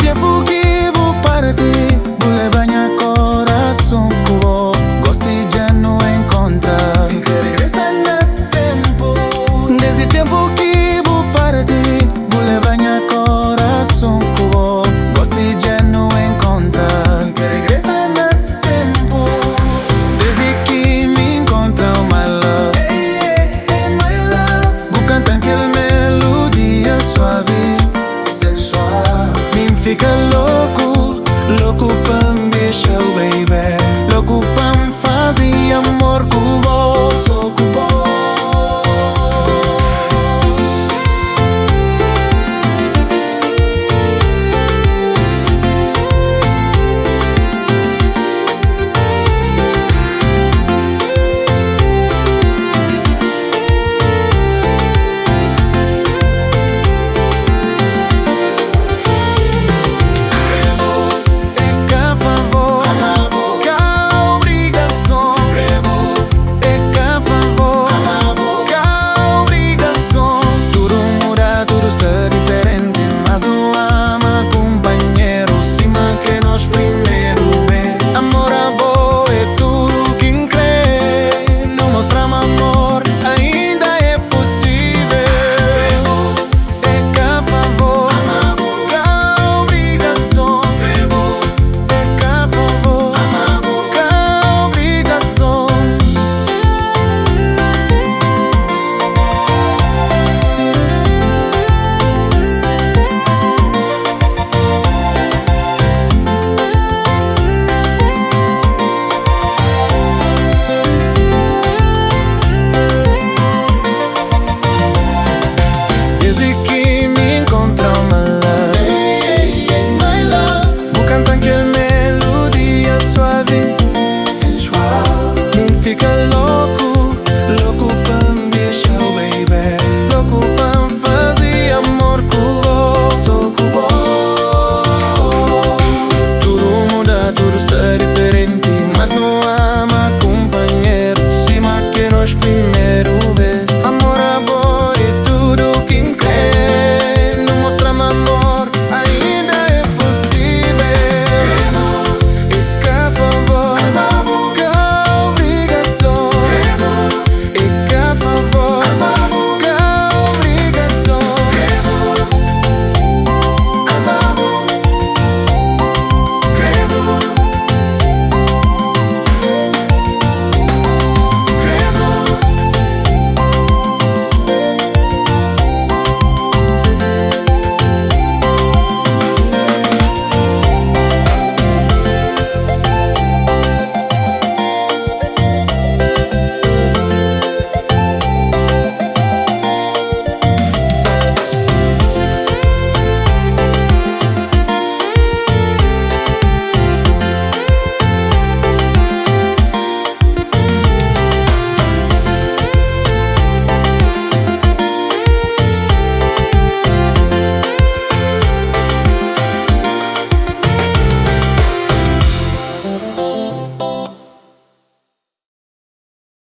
tempo que vou partir, vou levar minha coração cubo. Gosto já não encontra, que regresa no tempo. Desde tempo que vou partir, vou levar minha coração cubo. Gosto já não encontra, que regresa no tempo. Desde que me encontra my love, my love. Vou cantar aquela melodia suave, sensual. Me fica louco.